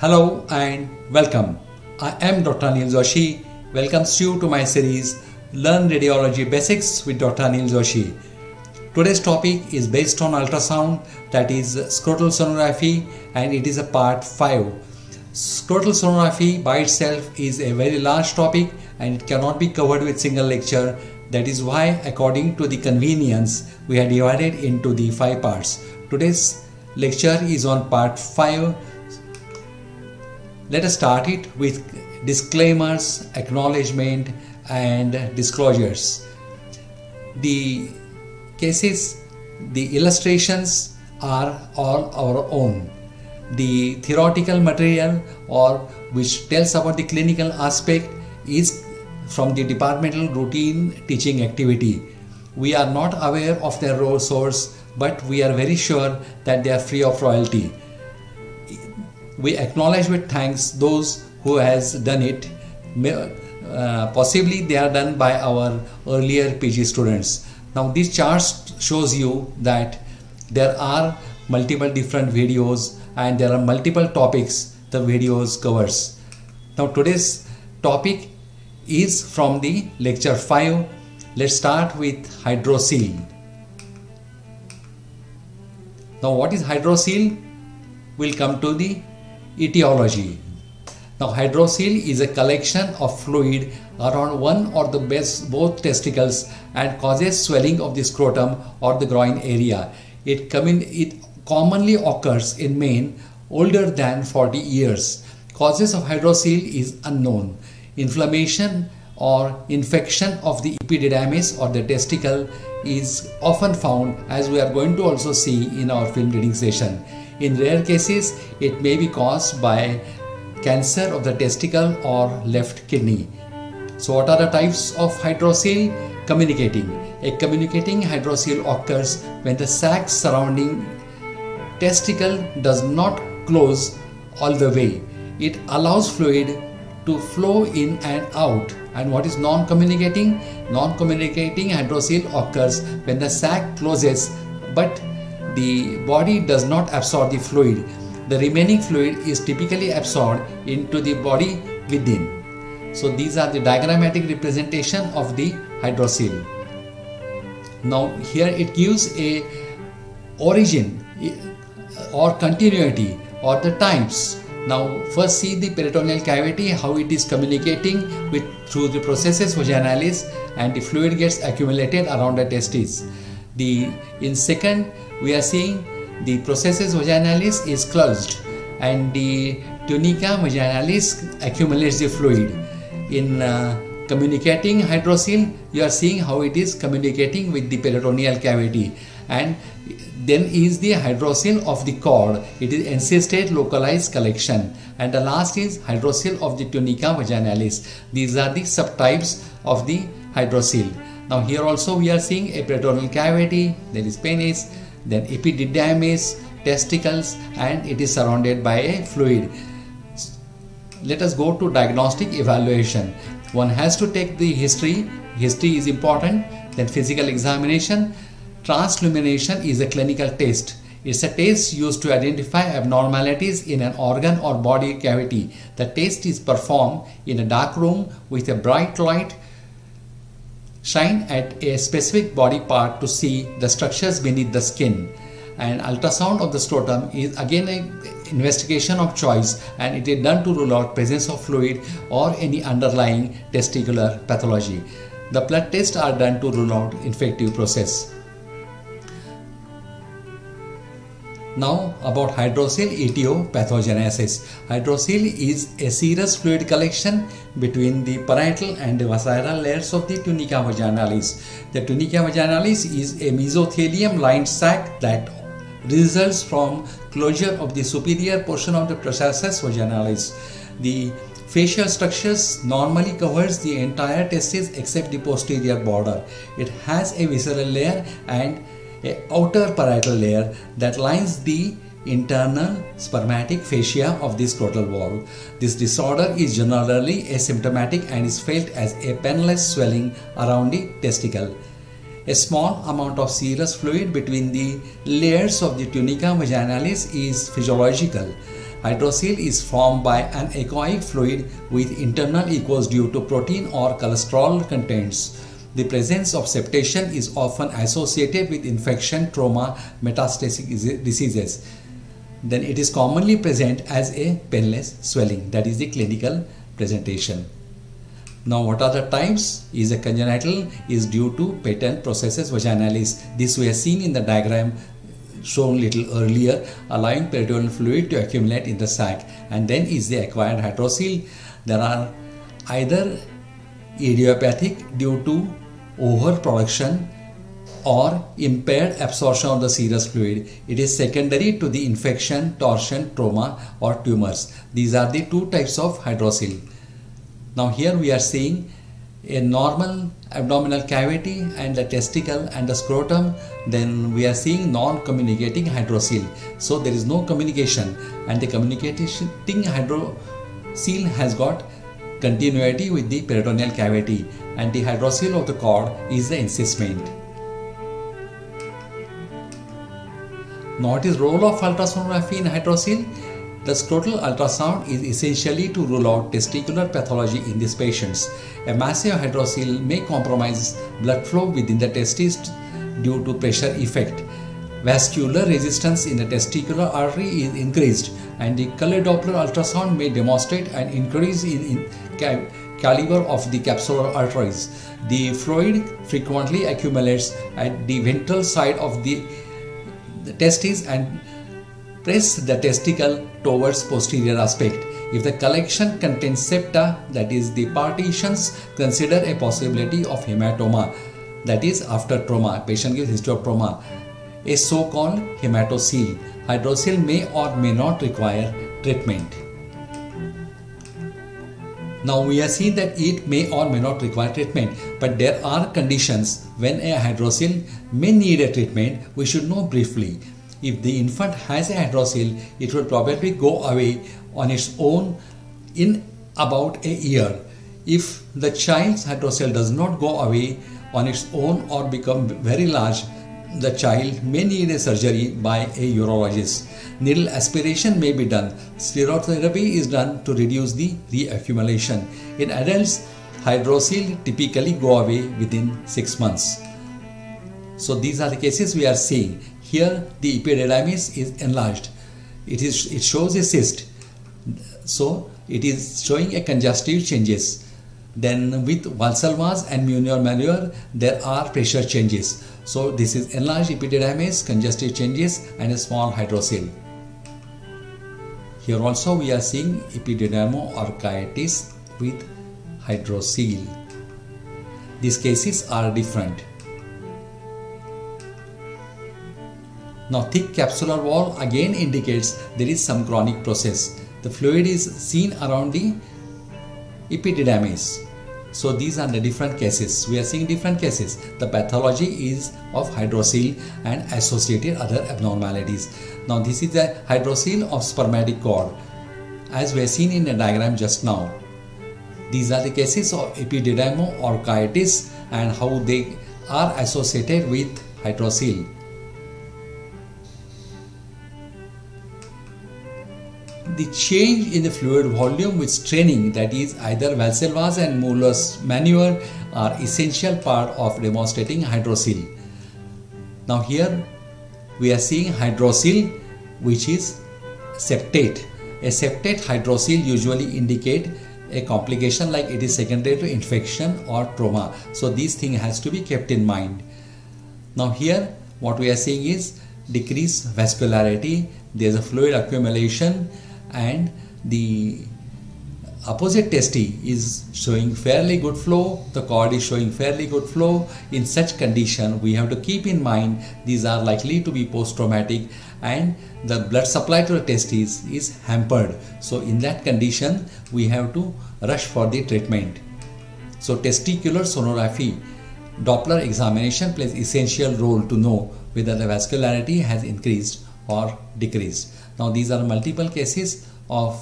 Hello and welcome. I am Dr. Anil Joshi. Welcomes you to my series Learn Radiology Basics with Dr. Anil Joshi. Today's topic is based on ultrasound, that is scrotal sonography, and it is a part 5. Scrotal sonography by itself is a very large topic and it cannot be covered with single lecture. That is why, according to the convenience, we have divided into the 5 parts. Today's lecture is on part 5. Let us start it with disclaimers, acknowledgement and disclosures. The cases, the illustrations are all our own. The theoretical material or which tells about the clinical aspect is from the departmental routine teaching activity. We are not aware of their raw source, but we are very sure that they are free of royalty. We acknowledge with thanks those who has done it. Possibly they are done by our earlier PG students. Now this chart shows you that there are multiple different videos and there are multiple topics the videos covers. Now today's topic is from the lecture 5. Let's start with hydrocele. Now what is hydrocele? We'll come to the etiology. Now hydrocele is a collection of fluid around one or both testicles and causes swelling of the scrotum or the groin area. It commonly occurs in men older than 40 years. Causes of hydrocele is unknown. Inflammation or infection of the epididymis or the testicle is often found, as we are going to also see in our film reading session. In rare cases, it may be caused by cancer of the testicle or left kidney. So what are the types of hydrocele? Communicating. A communicating hydrocele occurs when the sac surrounding testicle does not close all the way. It allows fluid to flow in and out. And what is non-communicating? Non-communicating hydrocele occurs when the sac closes but the body does not absorb the fluid. The remaining fluid is typically absorbed into the body within. So these are the diagrammatic representation of the hydrocele. Now here it gives a origin or continuity or the types. Now first see the peritoneal cavity, how it is communicating through the processus vaginalis, and the fluid gets accumulated around the testes. In second, we are seeing the processus vaginalis is closed and the tunica vaginalis accumulates the fluid. In communicating hydrocele, you are seeing how it is communicating with the peritoneal cavity, and then is the hydrocele of the cord. It is encystate localized collection, and the last is hydrocele of the tunica vaginalis. These are the subtypes of the hydrocele. Now here also we are seeing a peritoneal cavity, there is penis, then epididymis, testicles, and it is surrounded by a fluid. Let us go to diagnostic evaluation. One has to take the history. History is important. Then physical examination. Transillumination is a clinical test. It's a test used to identify abnormalities in an organ or body cavity. The test is performed in a dark room with a bright light shine at a specific body part to see the structures beneath the skin. And ultrasound of the scrotum is again an investigation of choice, and it is done to rule out presence of fluid or any underlying testicular pathology. The blood tests are done to rule out infective process. Now about hydrocele etiopathogenesis. Hydrocele is a serous fluid collection between the parietal and the visceral layers of the tunica vaginalis. The tunica vaginalis is a mesothelium lined sac that results from closure of the superior portion of the processus vaginalis. The facial structures normally covers the entire testis except the posterior border. It has a visceral layer and an outer parietal layer that lines the internal spermatic fascia of the scrotal wall. This disorder is generally asymptomatic and is felt as a painless swelling around the testicle. A small amount of serous fluid between the layers of the tunica vaginalis is physiological. Hydrocele is formed by an echoic fluid with internal echoes due to protein or cholesterol contents. The presence of septation is often associated with infection, trauma, metastatic diseases. Then it is commonly present as a painless swelling. That is the clinical presentation. Now what are the types? Is a congenital is due to patent processes vaginalis. This we have seen in the diagram shown little earlier, allowing peritoneal fluid to accumulate in the sac. And then is the acquired hydrocele. There are either idiopathic due to overproduction or impaired absorption of the serous fluid. It is secondary to the infection, torsion, trauma or tumors. These are the two types of hydrocele. Now here we are seeing a normal abdominal cavity and the testicle and the scrotum. Then we are seeing non-communicating hydrocele. So there is no communication, and the communicating hydrocele has got continuity with the peritoneal cavity, and the hydrocele of the cord is the encysement. Now what is role of ultrasonography in hydrocele? The scrotal ultrasound is essentially to rule out testicular pathology in these patients. A massive hydrocele may compromise blood flow within the testes due to pressure effect. Vascular resistance in the testicular artery is increased, and the color Doppler ultrasound may demonstrate an increase in caliber of the capsular arteries. The fluid frequently accumulates at the ventral side of the testes and press the testicle towards posterior aspect. If the collection contains septa, that is the partitions, consider a possibility of hematoma, that is after trauma. Patient gives history of trauma. A so-called hematocele. Hydrocele may or may not require treatment. Now we have seen that it may or may not require treatment, but there are conditions when a hydrocele may need a treatment. We should know briefly. If the infant has a hydrocele, it will probably go away on its own in about a year. If the child's hydrocele does not go away on its own or become very large, the child may need a surgery by a urologist. Needle aspiration may be done. Sclerotherapy is done to reduce the reaccumulation. In adults, hydrocele typically go away within 6 months. So these are the cases we are seeing. Here the epididymis is enlarged. It shows a cyst. So it is showing a congestive changes. Then with Valsalva's and Muir maneuver, there are pressure changes. So this is enlarged epididymis, congestive changes and a small hydrocele. Here also we are seeing epididymoarchitis with hydrocele. These cases are different. Now thick capsular wall again indicates there is some chronic process. The fluid is seen around the epididymis. So these are the different cases. We are seeing different cases. The pathology is of hydrocele and associated other abnormalities. Now this is the hydrocele of spermatic cord, as we have seen in the diagram just now. These are the cases of epididymoarchitis and how they are associated with hydrocele. The change in the fluid volume with straining, that is either Valsalva's and Mueller's maneuver, are essential part of demonstrating hydrocele. Now here we are seeing hydrocele which is septate. A septate hydrocele usually indicate a complication like it is secondary to infection or trauma. So these things has to be kept in mind. Now here what we are seeing is decreased vascularity, there is a fluid accumulation, and the opposite testis is showing fairly good flow, the cord is showing fairly good flow. In such condition we have to keep in mind these are likely to be post-traumatic and the blood supply to the testes is hampered. So in that condition we have to rush for the treatment. So testicular sonography, Doppler examination plays essential role to know whether the vascularity has increased or decreased. Now these are multiple cases of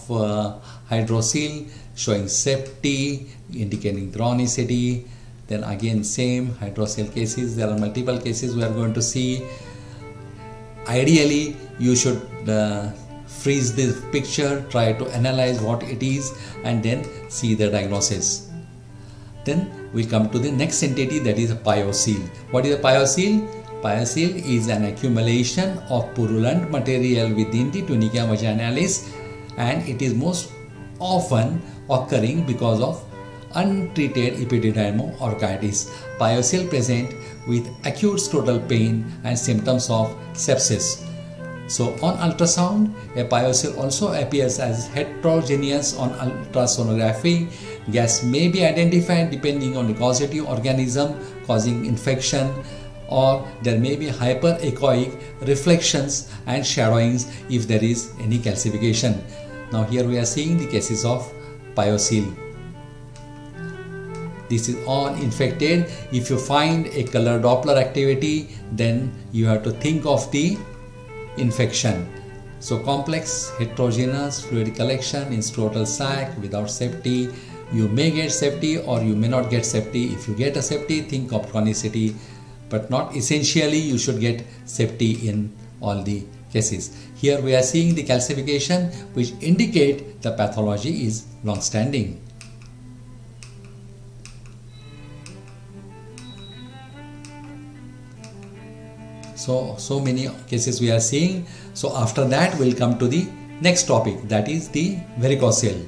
hydrocele showing septi, indicating chronicity. Then again same hydrocele cases. There are multiple cases we are going to see. Ideally you should freeze the picture, try to analyze what it is, and then see the diagnosis. Then we come to the next entity, that is a pyocele. What is a pyocele? Pyocele is an accumulation of purulent material within the tunica vaginalis, and it is most often occurring because of untreated epididymoorchitis. Pyocele present with acute scrotal pain and symptoms of sepsis. So on ultrasound, a pyocele also appears as heterogeneous on ultrasonography. Gas may be identified depending on the causative organism causing infection, or there may be hyperechoic reflections and shadowings if there is any calcification. Now here we are seeing the cases of pyocele. This is all infected. If you find a color Doppler activity, then you have to think of the infection. So complex heterogeneous fluid collection in scrotal sac without septi. You may get septi or you may not get septi. If you get a septi, think of chronicity, but not essentially you should get septi in all the cases. Here we are seeing the calcification, which indicate the pathology is long-standing. So many cases we are seeing. So after that we'll come to the next topic, that is the varicocele.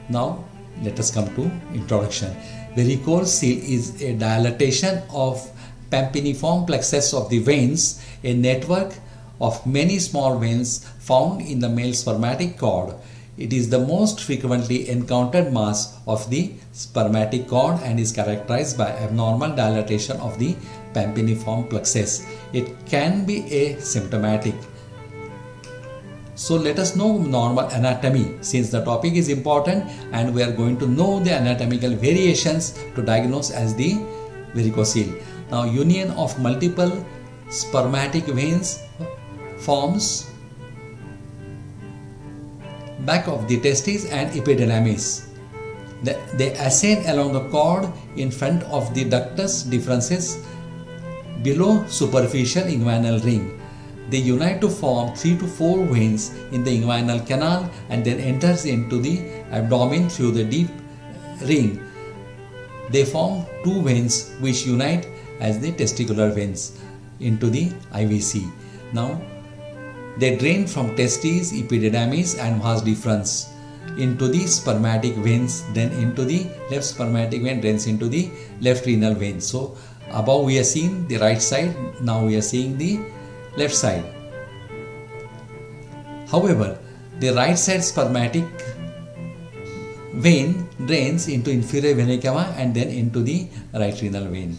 Now let us come to introduction. Varicocele is a dilatation of pampiniform plexus of the veins, a network of many small veins found in the male spermatic cord. It is the most frequently encountered mass of the spermatic cord and is characterized by abnormal dilatation of the pampiniform plexus. It can be asymptomatic. So let us know normal anatomy, since the topic is important and we are going to know the anatomical variations to diagnose as the varicocele. Now union of multiple spermatic veins forms back of the testes and epididymis. They ascend along the cord in front of the ductus deferens below superficial inguinal ring. They unite to form 3 to 4 veins in the inguinal canal and then enters into the abdomen through the deep ring. They form 2 veins which unite as the testicular veins into the IVC. Now they drain from testes, epididymis and vas deferens into the spermatic veins, then into the left spermatic vein drains into the left renal vein. So above we are seeing the right side, now we are seeing the left side. However, the right side spermatic vein drains into inferior vena cava and then into the right renal vein.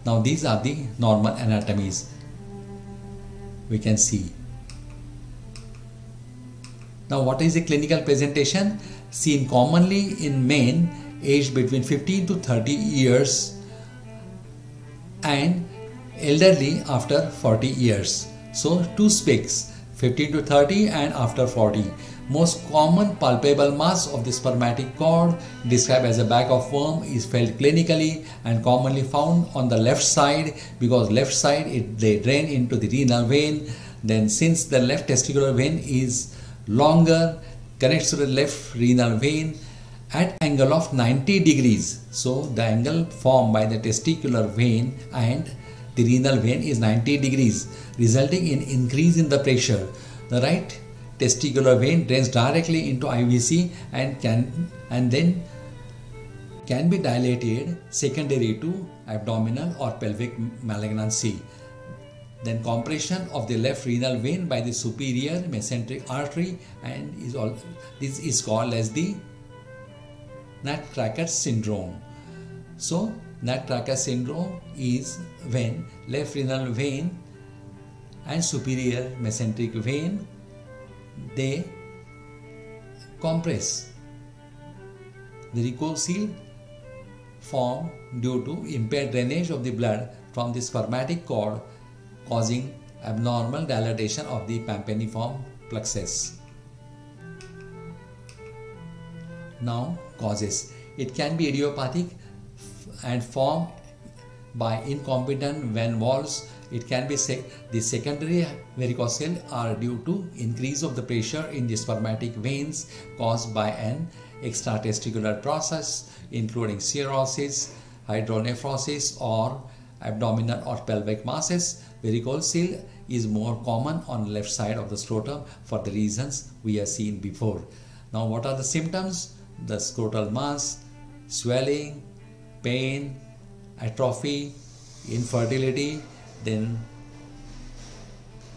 Now these are the normal anatomies we can see. Now what is the clinical presentation? Seen commonly in men aged between 15 to 30 years and elderly after 40 years. So 2 specks, 15 to 30 and after 40. Most common palpable mass of the spermatic cord, described as a bag of worm, is felt clinically and commonly found on the left side, because left side they drain into the renal vein. Then since the left testicular vein is longer, connects to the left renal vein at angle of 90 degrees. So the angle formed by the testicular vein and the renal vein is 90 degrees, resulting in increase in the pressure. The right testicular vein drains directly into IVC and then can be dilated secondary to abdominal or pelvic malignancy. Then compression of the left renal vein by the superior mesenteric artery, and this is called as the Nutcracker syndrome. So Nutcracker syndrome is when left renal vein and superior mesenteric vein, they compress. Varicocele form due to impaired drainage of the blood from the spermatic cord, causing abnormal dilatation of the pampiniform plexus. Now causes. It can be idiopathic and form by incompetent vein walls. It can be the secondary varicocele are due to increase of the pressure in the spermatic veins caused by an extratesticular process including cirrhosis, hydronephrosis, or abdominal or pelvic masses. Varicocele is more common on left side of the scrotum for the reasons we have seen before. Now, what are the symptoms? The scrotal mass, swelling, pain, atrophy, infertility. Then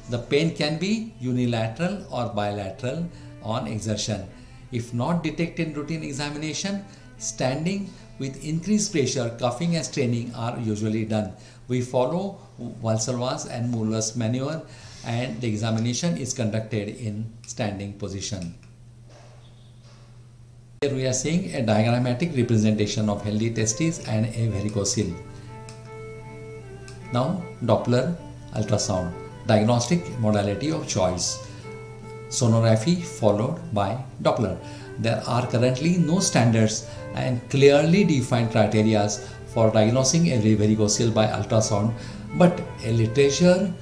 the pain can be unilateral or bilateral on exertion. If not detected in routine examination, standing with increased pressure, cuffing and straining are usually done. We follow Valsalva's and Muller's maneuver and the examination is conducted in standing position. Here we are seeing a diagrammatic representation of healthy testes and a varicocele. Now, Doppler ultrasound, diagnostic modality of choice. Sonography followed by Doppler. There are currently no standards and clearly defined criteria for diagnosing a varicocele by ultrasound, but a literature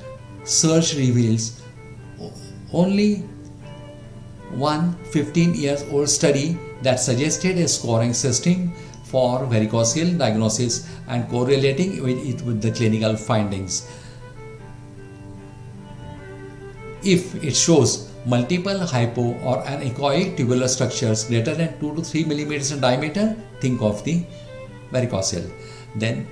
search reveals only one 15-year-old study that suggested a scoring system for varicocele diagnosis and correlating it with the clinical findings. If it shows multiple hypo or anechoic tubular structures greater than 2 to 3 millimeters in diameter, think of the varicocele. Then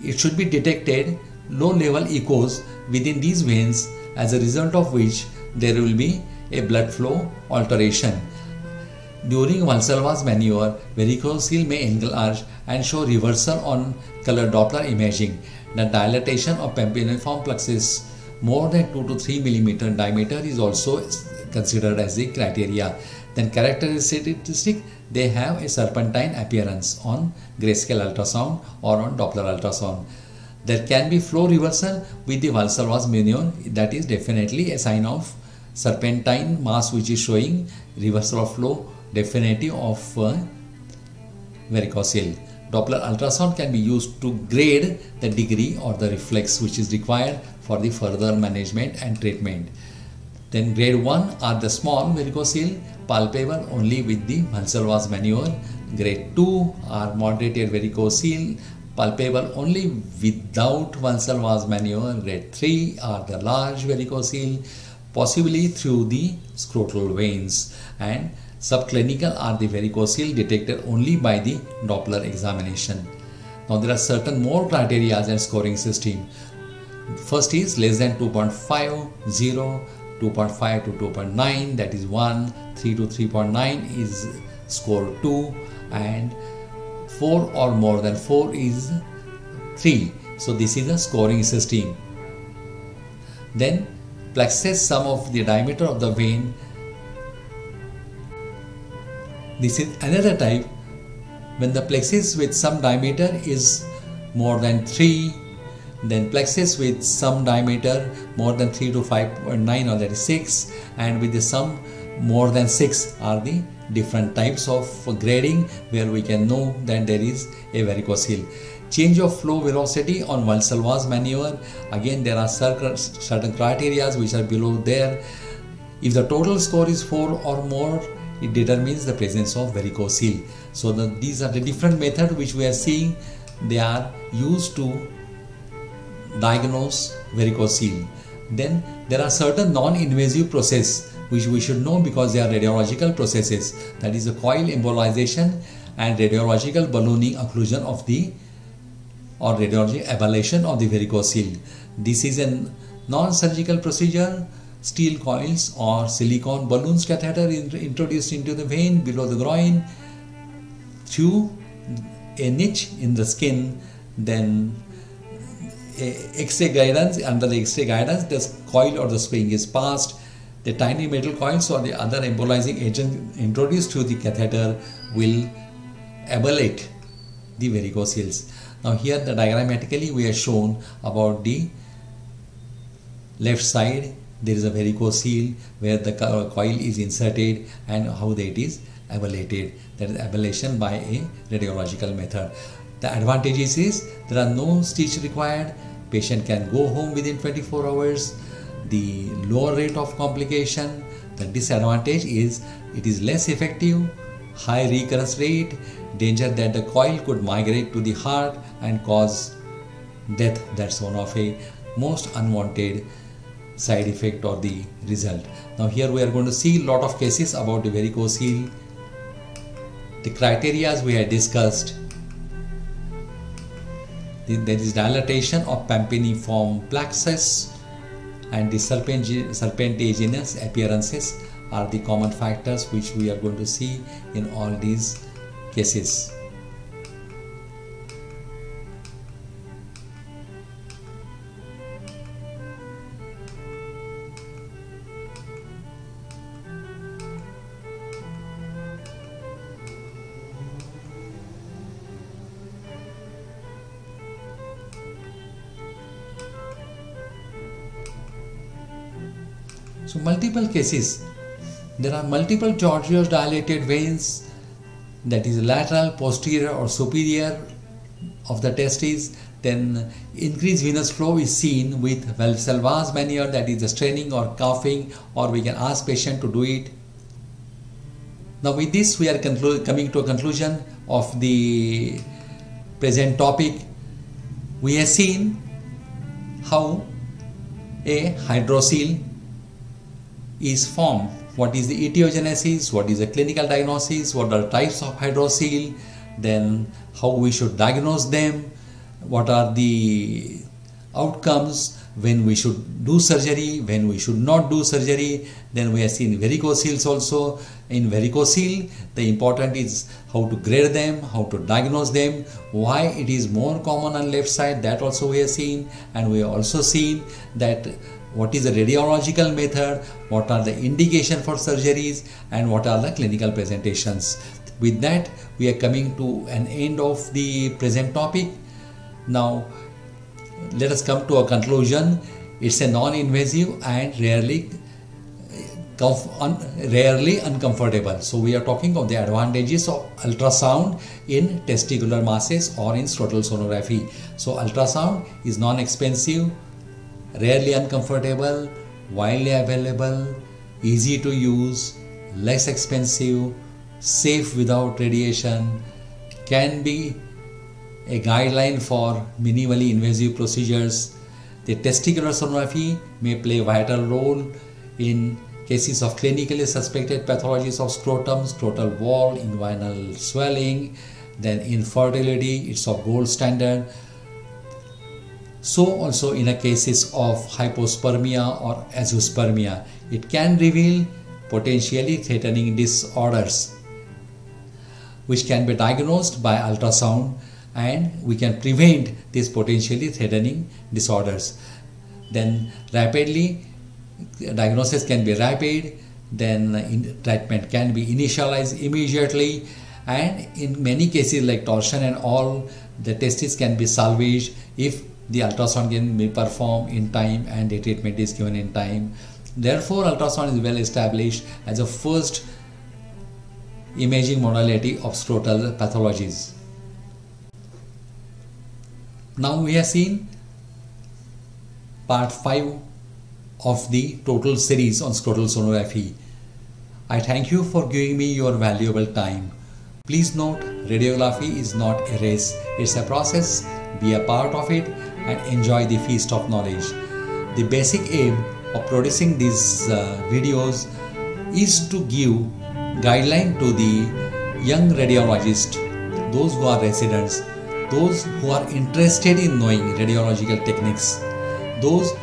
it should be detected low level echoes within these veins, as a result of which there will be a blood flow alteration. During Valsalva's maneuver, varicocele may enlarge and show reversal on color Doppler imaging. The dilatation of pampiniform plexus more than 2 to 3 millimeter in diameter is also considered as the criteria. Then characteristic, they have a serpentine appearance on grayscale ultrasound or on Doppler ultrasound. There can be flow reversal with the Valsalva's maneuver. That is definitely a sign of serpentine mass which is showing reversal of flow, definitive of varicocele. Doppler ultrasound can be used to grade the degree or the reflex which is required for the further management and treatment. Then grade 1 are the small varicocele, palpable only with the Valsalva's maneuver. Grade 2 are moderated varicocele, palpable only without Valsalva's maneuver. Grade 3 are the large varicocele, possibly through the scrotal veins, and subclinical are the varicocele detected only by the Doppler examination. Now there are certain more criteria and scoring system. First is less than 2.5, 0, 2.5 to 2.9, that is 1, 3 to 3.9 is score 2, and 4 or more than 4 is 3. So this is a scoring system. Then plexus sum of the diameter of the vein. This is another type when the plexus with some diameter is more than 3, then plexus with some diameter more than 3 to 5.9, or that is 6, and with the sum more than 6 are the different types of grading where we can know that there is a varicocele. Change of flow velocity on Valsalva's maneuver. Again, there are certain criteria which are below there. If the total score is 4 or more, it determines the presence of varicocele. So these are the different methods which we are seeing. They are used to diagnose varicocele. Then there are certain non-invasive processes which we should know because they are radiological processes. That is the coil embolization and radiological ballooning occlusion of the or radiologic ablation of the varicocele. This is a non-surgical procedure. Steel coils or silicone balloons catheter introduced into the vein below the groin through a niche in the skin. Then X-ray guidance, under the X-ray guidance, the coil or the spring is passed. The tiny metal coils or the other embolizing agent introduced through the catheter will ablate the varicoceles. Now here the diagrammatically we are shown about the left side. There is a varicocele where the coil is inserted and how it is ablated. That is ablation by a radiological method. The advantages is there are no stitch required. Patient can go home within 24 hours. The lower rate of complication. The disadvantage is it is less effective, high recurrence rate, danger that the coil could migrate to the heart and cause death. That's one of a most unwanted side effect or the result. Now here we are going to see a lot of cases about the varicocele. The criteria we had discussed. There is dilatation of pampiniform plexus and the serpentigenous appearances are the common factors which we are going to see in all these cases. So multiple cases, there are multiple Georgios dilated veins, that is lateral, posterior or superior of the testes. Then increased venous flow is seen with Valsalva's maneuver, that is the straining or coughing, or we can ask patient to do it. Now with this we are coming to a conclusion of the present topic. We have seen how a hydrocele is formed, what is the etiogenesis, what is the clinical diagnosis, what are types of hydrocele, then how we should diagnose them, what are the outcomes, when we should do surgery, when we should not do surgery. Then we have seen varicoceles also. In varicocele, the important is how to grade them, how to diagnose them, why it is more common on left side, that also we have seen. And we have also seen that what is the radiological method, what are the indication for surgeries, and what are the clinical presentations. With that, we are coming to an end of the present topic. Now, let us come to a conclusion. It's a non-invasive and rarely uncomfortable. So we are talking of the advantages of ultrasound in testicular masses or in scrotal sonography. So ultrasound is non-expensive, rarely uncomfortable, widely available, easy to use, less expensive, safe without radiation, can be a guideline for minimally invasive procedures. The testicular sonography may play a vital role in cases of clinically suspected pathologies of scrotum, scrotal wall, inguinal swelling, then infertility, it's of gold standard. So also in a cases of hypospermia or azoospermia, it can reveal potentially threatening disorders which can be diagnosed by ultrasound, and we can prevent these potentially threatening disorders. Then rapidly, diagnosis can be rapid, then treatment can be initialized immediately, and in many cases like torsion and all, the testes can be salvaged if the ultrasound can be performed in time and the treatment is given in time. Therefore, ultrasound is well established as a first imaging modality of scrotal pathologies. Now we have seen part 5 of the total series on scrotal sonography. I thank you for giving me your valuable time. Please note, radiography is not a race, it's a process. Be a part of it and enjoy the feast of knowledge. The basic aim of producing these videos is to give guideline to the young radiologists, those who are residents, those who are interested in knowing radiological techniques, those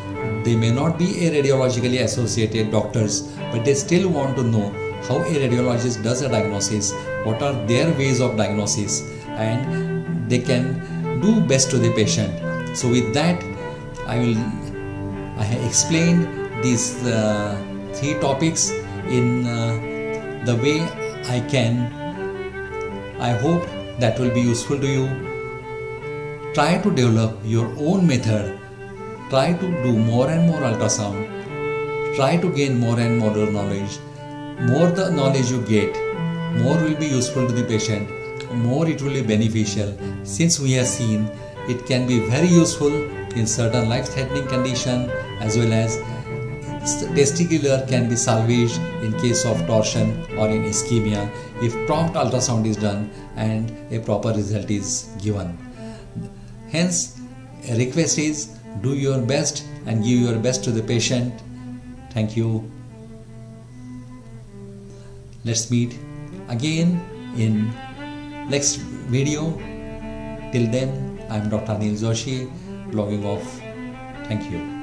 they may not be a radiologically associated doctors, but they still want to know how a radiologist does a diagnosis, what are their ways of diagnosis, and they can do best to the patient. So with that, I have explained these 3 topics in the way I can. I hope that will be useful to you. Try to develop your own method. Try to do more and more ultrasound. Try to gain more and more knowledge. More the knowledge you get, more will be useful to the patient. more it will be beneficial, since we have seen it can be very useful in certain life-threatening condition, as well as testicular can be salvaged in case of torsion or in ischemia if prompt ultrasound is done and a proper result is given. Hence, a request is do your best and give your best to the patient. Thank you. Let's meet again in next video. Till then, I am Dr. Anil Joshi, logging off. Thank you.